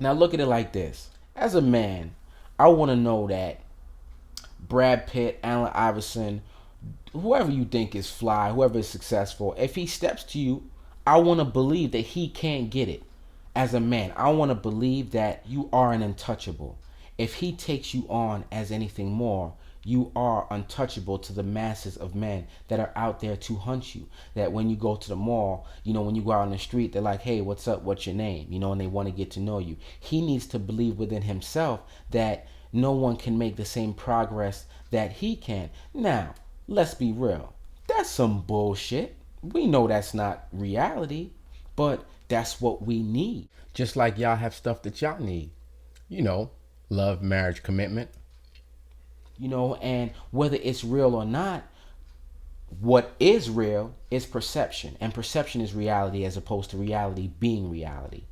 Now look at it like this. As a man, I want to know that Brad Pitt, Allen Iverson, whoever you think is fly, whoever is successful, if he steps to you, I want to believe that he can't get it. As a man, I want to believe that you are an untouchable. If he takes you on as anything more, you are untouchable to the masses of men that are out there to hunt you. That when you go to the mall, when you go out on the street, they're like, hey, what's up? What's your name? And they want to get to know you. He needs to believe within himself that no one can make the same progress that he can. Now, let's be real. That's some bullshit. We know that's not reality, but that's what we need. Just like y'all have stuff that y'all need. Love, marriage, commitment. And whether it's real or not, what is real is perception. And perception is reality as opposed to reality being reality.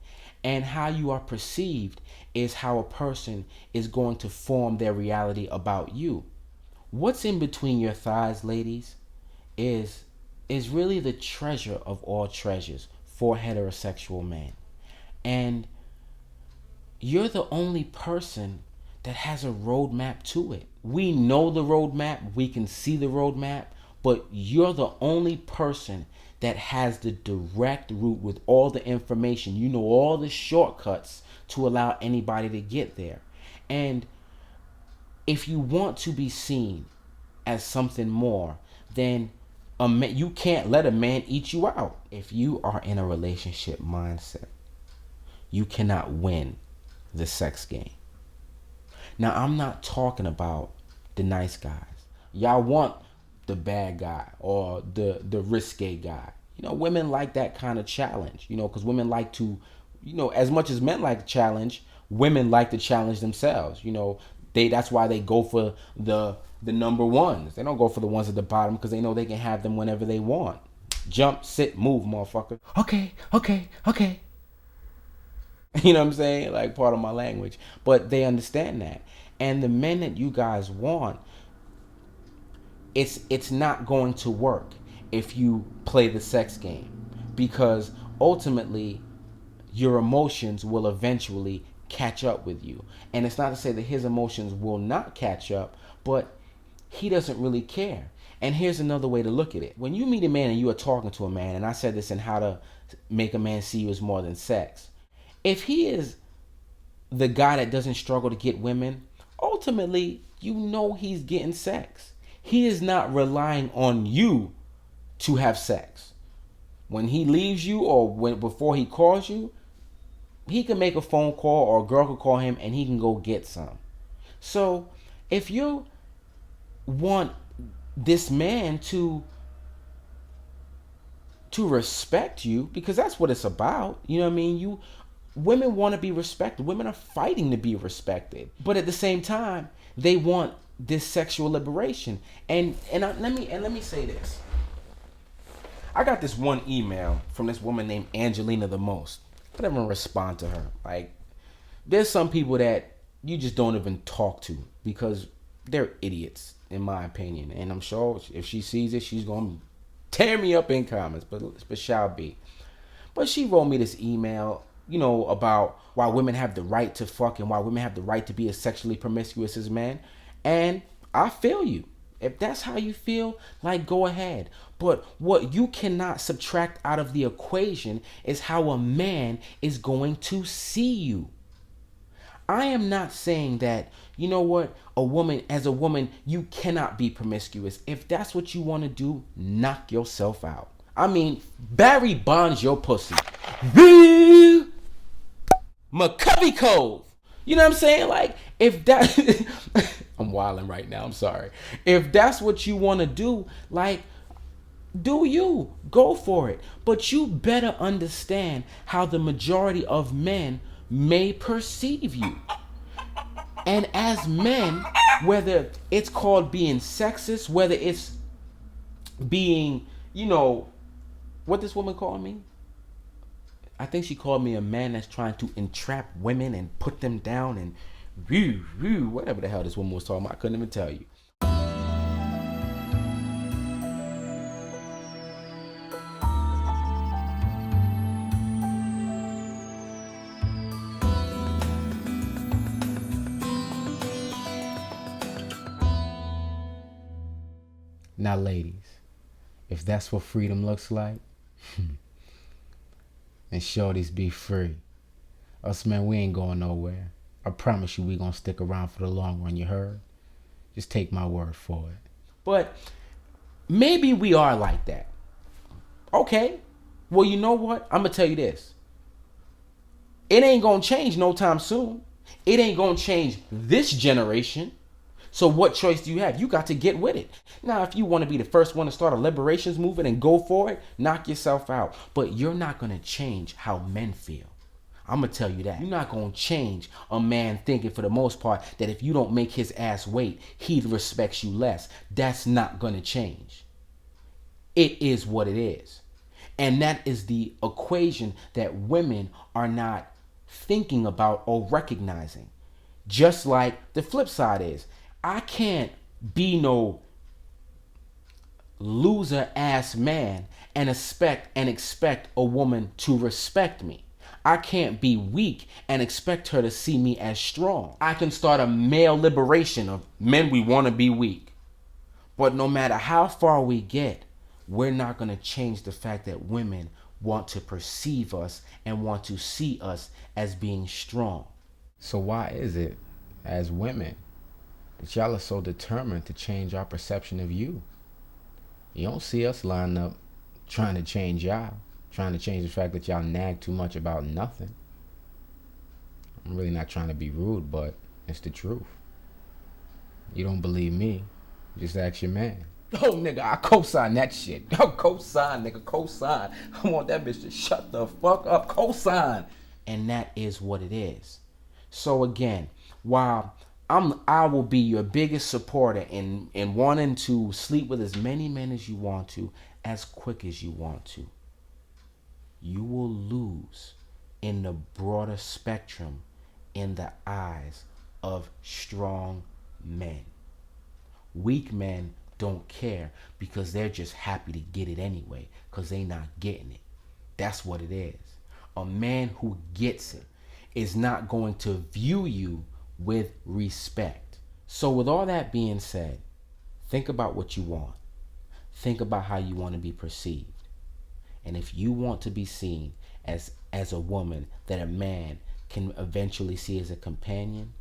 And how you are perceived is how a person is going to form their reality about you. What's in between your thighs, ladies, is really the treasure of all treasures for heterosexual men. And you're the only person that has a roadmap to it. We know the roadmap, we can see the roadmap, but you're the only person that has the direct route with all the information. You know all the shortcuts to allow anybody to get there. And if you want to be seen as something more, then you can't let a man eat you out. If you are in a relationship mindset, you cannot win the sex game. Now, I'm not talking about the nice guys. Y'all want the bad guy or the risque guy. Women like that kind of challenge, because women like to, as much as men like to challenge, women like to challenge themselves. That's why they go for the number ones. They don't go for the ones at the bottom because they know they can have them whenever they want. Jump, sit, move, motherfucker. Okay. You know what I'm saying? Like, part of my language. But they understand that. And the men that you guys want, it's not going to work if you play the sex game. Because ultimately, your emotions will eventually catch up with you. And it's not to say that his emotions will not catch up, but he doesn't really care. And here's another way to look at it. When you meet a man and you are talking to a man, and I said this in How to Make a Man See You as More Than Sex, if he is the guy that doesn't struggle to get women, ultimately, he's getting sex. He is not relying on you to have sex. When he leaves you or before he calls you, he can make a phone call or a girl can call him and he can go get some. So if you want this man to respect you, because that's what it's about, women want to be respected. Women are fighting to be respected, but at the same time, they want this sexual liberation. Let me say this. I got this one email from this woman named Angelina the Most. I didn't even respond to her. Like, there's some people that you just don't even talk to because they're idiots, in my opinion. And I'm sure if she sees it, she's going to tear me up in comments, but shall be. But she wrote me this email, about why women have the right to fuck and why women have the right to be as sexually promiscuous as men. And I feel you. If that's how you feel, like, go ahead. But what you cannot subtract out of the equation is how a man is going to see you. I am not saying that, as a woman, you cannot be promiscuous. If that's what you want to do, knock yourself out. I mean, Barry Bonds your pussy. McCovey Cove. You know what I'm saying? Like, if that... I'm wilding right now. I'm sorry. If that's what you want to do, like, do you. Go for it. But you better understand how the majority of men may perceive you. And as men, whether it's called being sexist, whether it's being, what this woman called me? I think she called me a man that's trying to entrap women and put them down and whatever the hell this woman was talking about. I couldn't even tell you. Now, ladies, if that's what freedom looks like, then shorties be free. Us men, we ain't going nowhere. I promise you we gonna stick around for the long run, you heard? Just take my word for it. But maybe we are like that. Okay. Well, you know what? I'm gonna tell you this. It ain't gonna change no time soon. It ain't gonna change this generation. So what choice do you have? You got to get with it. Now, if you want to be the first one to start a liberations movement and go for it, knock yourself out. But you're not going to change how men feel. I'm going to tell you that. You're not going to change a man thinking, for the most part, that if you don't make his ass wait, he respects you less. That's not going to change. It is what it is. And that is the equation that women are not thinking about or recognizing. Just like the flip side is, I can't be no loser ass man and expect a woman to respect me. I can't be weak and expect her to see me as strong. I can start a male liberation of men, we want to be weak. But no matter how far we get, we're not going to change the fact that women want to perceive us and want to see us as being strong. So why is it, as women, that y'all are so determined to change our perception of you? You don't see us line up trying to change y'all, trying to change the fact that y'all nag too much about nothing. I'm really not trying to be rude, but it's the truth. You don't believe me, just ask your man. Oh, nigga, I co-sign that shit. Yo, co-sign, nigga, co-sign. I want that bitch to shut the fuck up, co-sign. And that is what it is. So again, while I will be your biggest supporter in wanting to sleep with as many men as you want to, as quick as you want to, you will lose in the broader spectrum in the eyes of strong men. Weak men don't care because they're just happy to get it anyway because they not getting it. That's what it is. A man who gets it is not going to view you with respect. So with all that being said, think about what you want. Think about how you want to be perceived. And if you want to be seen as a woman that a man can eventually see as a companion,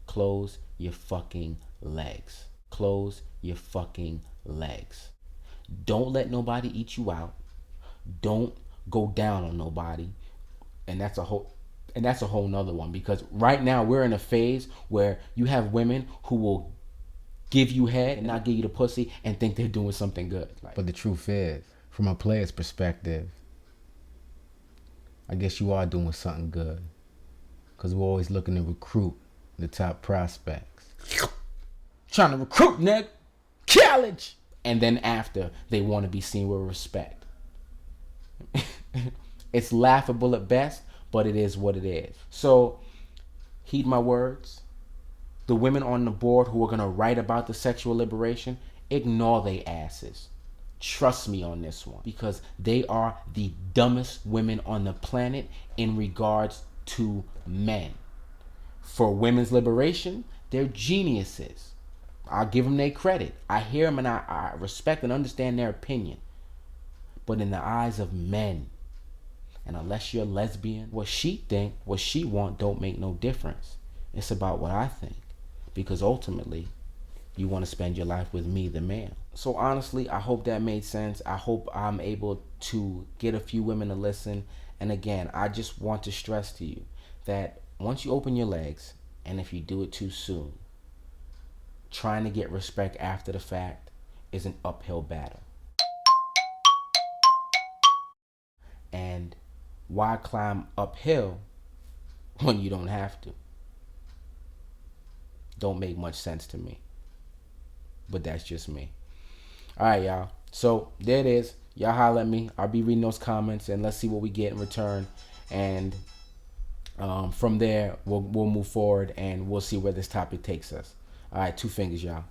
close your fucking legs. Close your fucking legs. Don't let nobody eat you out. Don't go down on nobody. And that's a whole nother one, because right now we're in a phase where you have women who will give you head and not give you the pussy and think they're doing something good. But the truth is, from a player's perspective, I guess you are doing something good, because we're always looking to recruit the top prospects. Trying to recruit, nigga. College. And then after, they want to be seen with respect. It's laughable at best, but it is what it is. So, heed my words. The women on the board who are going to write about the sexual liberation, ignore they asses. Trust me on this one, because they are the dumbest women on the planet in regards to men. For women's liberation, they're geniuses. I'll give them their credit. I hear them and I respect and understand their opinion. But in the eyes of men, and unless you're lesbian, what she think, what she want don't make no difference. It's about what I think. Because ultimately, you want to spend your life with me, the man. So honestly, I hope that made sense. I hope I'm able to get a few women to listen. And again, I just want to stress to you that once you open your legs, and if you do it too soon, trying to get respect after the fact is an uphill battle. And why climb uphill when you don't have to? Don't make much sense to me. But that's just me. All right, y'all. So there it is. Y'all holler at me. I'll be reading those comments and let's see what we get in return. And from there, we'll move forward and we'll see where this topic takes us. All right, 2 fingers, y'all.